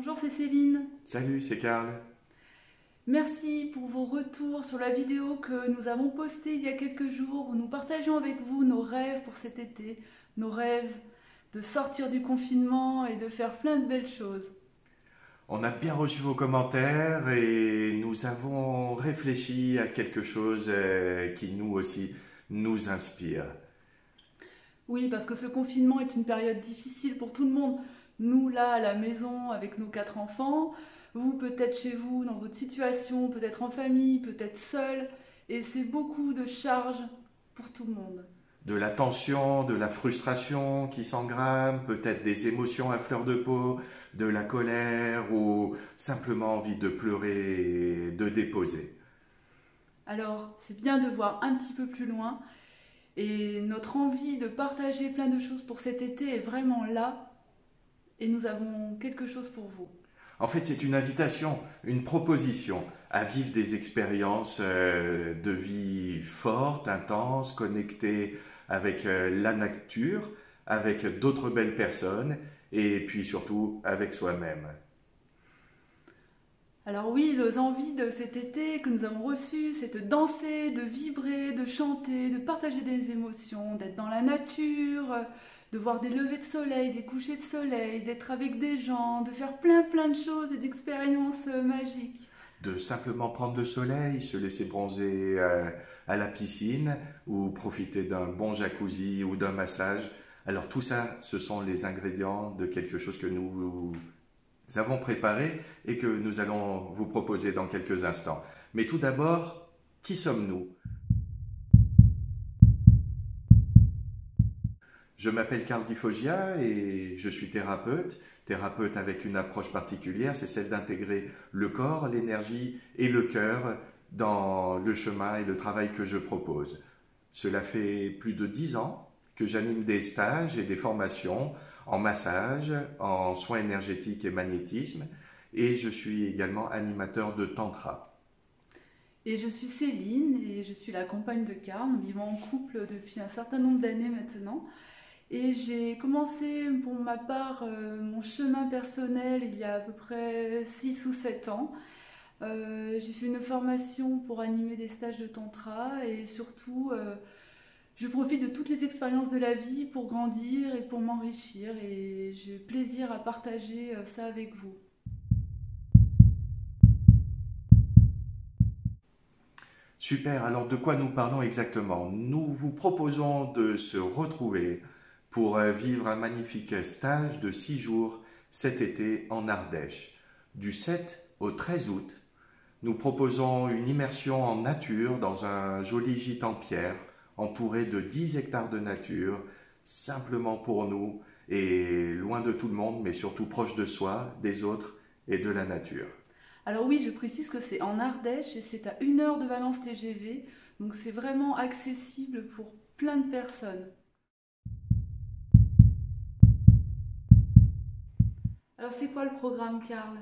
Bonjour, c'est Céline. Salut, c'est Karl. Merci pour vos retours sur la vidéo que nous avons postée il y a quelques jours où nous partageons avec vous nos rêves pour cet été, nos rêves de sortir du confinement et de faire plein de belles choses. On a bien reçu vos commentaires et nous avons réfléchi à quelque chose qui nous aussi nous inspire. Oui, parce que ce confinement est une période difficile pour tout le monde. Nous, là, à la maison, avec nos 4 enfants, vous, peut-être chez vous, dans votre situation, peut-être en famille, peut-être seul, et c'est beaucoup de charges pour tout le monde. De la tension, de la frustration qui s'engrame, peut-être des émotions à fleur de peau, de la colère ou simplement envie de pleurer et de déposer. Alors, c'est bien de voir un petit peu plus loin. Et notre envie de partager plein de choses pour cet été est vraiment là. Et nous avons quelque chose pour vous. En fait, c'est une invitation, une proposition à vivre des expériences de vie fortes, intenses, connectées avec la nature, avec d'autres belles personnes et puis surtout avec soi-même. Alors oui, nos envies de cet été que nous avons reçues, c'est de danser, de vibrer, de chanter, de partager des émotions, d'être dans la nature, de voir des levées de soleil, des couchers de soleil, d'être avec des gens, de faire plein de choses et d'expériences magiques. De simplement prendre le soleil, se laisser bronzer à la piscine ou profiter d'un bon jacuzzi ou d'un massage. Alors tout ça, ce sont les ingrédients de quelque chose que nous avons préparé et que nous allons vous proposer dans quelques instants. Mais tout d'abord, qui sommes-nous? Je m'appelle Karl Di Foggia et je suis thérapeute. Thérapeute avec une approche particulière, c'est celle d'intégrer le corps, l'énergie et le cœur dans le chemin et le travail que je propose. Cela fait plus de 10 ans que j'anime des stages et des formations en massage, en soins énergétiques et magnétisme, et je suis également animateur de tantra. Et je suis Céline et je suis la compagne de Karl. Nous vivons en couple depuis un certain nombre d'années maintenant. Et j'ai commencé pour ma part mon chemin personnel il y a à peu près 6 ou 7 ans. J'ai fait une formation pour animer des stages de tantra et surtout je profite de toutes les expériences de la vie pour grandir et pour m'enrichir et j'ai plaisir à partager ça avec vous. Super, alors de quoi nous parlons exactement? Nous vous proposons de se retrouver pour vivre un magnifique stage de 6 jours cet été en Ardèche. Du 7 au 13 août, nous proposons une immersion en nature dans un joli gîte en pierre entouré de 10 hectares de nature, simplement pour nous et loin de tout le monde, mais surtout proche de soi, des autres et de la nature. Alors oui, je précise que c'est en Ardèche et c'est à 1 heure de Valence TGV, donc c'est vraiment accessible pour plein de personnes. Alors c'est quoi le programme, Karl?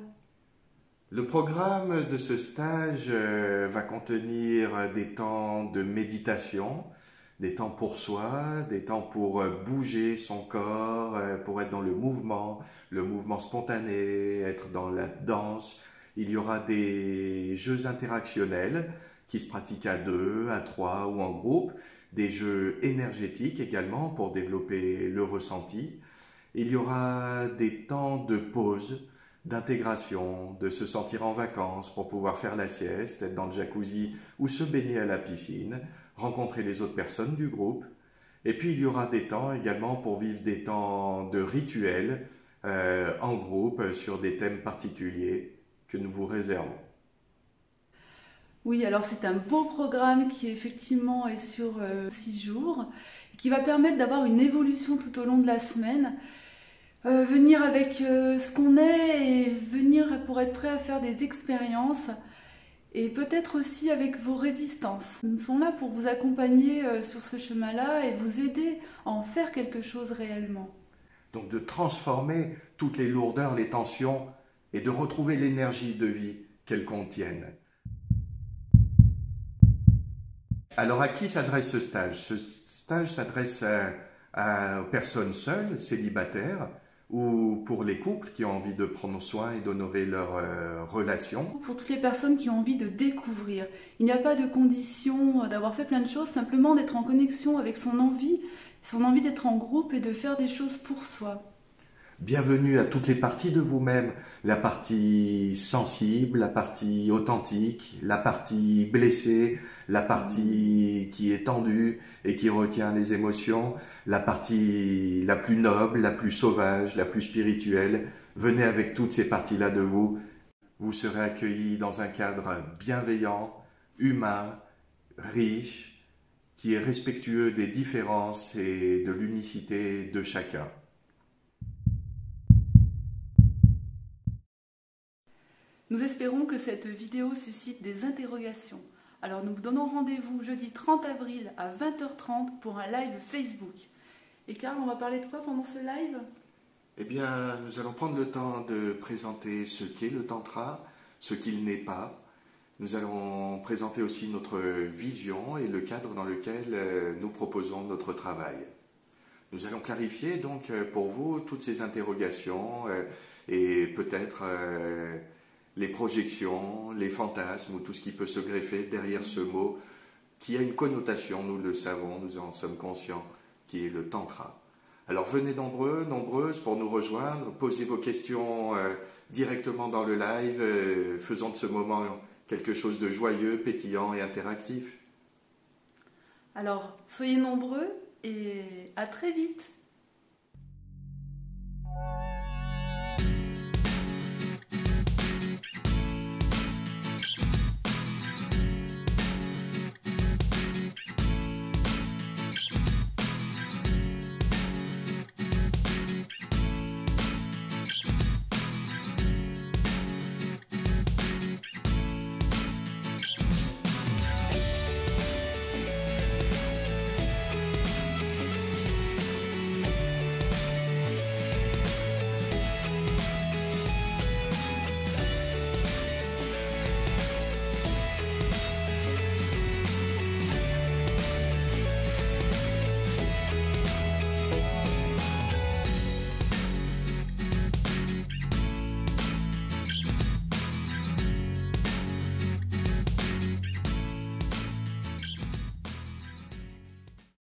Le programme de ce stage va contenir des temps de méditation, des temps pour soi, des temps pour bouger son corps, pour être dans le mouvement spontané, être dans la danse. Il y aura des jeux interactionnels qui se pratiquent à deux, à trois ou en groupe, des jeux énergétiques également pour développer le ressenti. Il y aura des temps de pause, d'intégration, de se sentir en vacances pour pouvoir faire la sieste, être dans le jacuzzi ou se baigner à la piscine, rencontrer les autres personnes du groupe. Et puis il y aura des temps également pour vivre des temps de rituels en groupe sur des thèmes particuliers que nous vous réservons. Oui, alors c'est un beau programme qui effectivement est sur 6 jours, qui va permettre d'avoir une évolution tout au long de la semaine. Venir avec ce qu'on est et venir pour être prêt à faire des expériences et peut-être aussi avec vos résistances. Nous sommes là pour vous accompagner sur ce chemin-là et vous aider à en faire quelque chose réellement. Donc de transformer toutes les lourdeurs, les tensions et de retrouver l'énergie de vie qu'elles contiennent. Alors à qui s'adresse ce stage? Ce stage s'adresse aux personnes seules, célibataires, ou pour les couples qui ont envie de prendre soin et d'honorer leur relation. Pour toutes les personnes qui ont envie de découvrir. Il n'y a pas de condition d'avoir fait plein de choses, simplement d'être en connexion avec son envie d'être en groupe et de faire des choses pour soi. Bienvenue à toutes les parties de vous-même, la partie sensible, la partie authentique, la partie blessée, la partie qui est tendue et qui retient les émotions, la partie la plus noble, la plus sauvage, la plus spirituelle. Venez avec toutes ces parties-là de vous. Vous serez accueillis dans un cadre bienveillant, humain, riche, qui est respectueux des différences et de l'unicité de chacun. Nous espérons que cette vidéo suscite des interrogations. Alors nous vous donnons rendez-vous jeudi 30 avril à 20h30 pour un live Facebook. Et Karl, on va parler de quoi pendant ce live? Eh bien, nous allons prendre le temps de présenter ce qu'est le Tantra, ce qu'il n'est pas. Nous allons présenter aussi notre vision et le cadre dans lequel nous proposons notre travail. Nous allons clarifier donc pour vous toutes ces interrogations et peut-être les projections, les fantasmes ou tout ce qui peut se greffer derrière ce mot qui a une connotation, nous le savons, nous en sommes conscients, qui est le Tantra. Alors venez nombreux, nombreuses pour nous rejoindre, posez vos questions directement dans le live, faisons de ce moment quelque chose de joyeux, pétillant et interactif. Alors soyez nombreux et à très vite.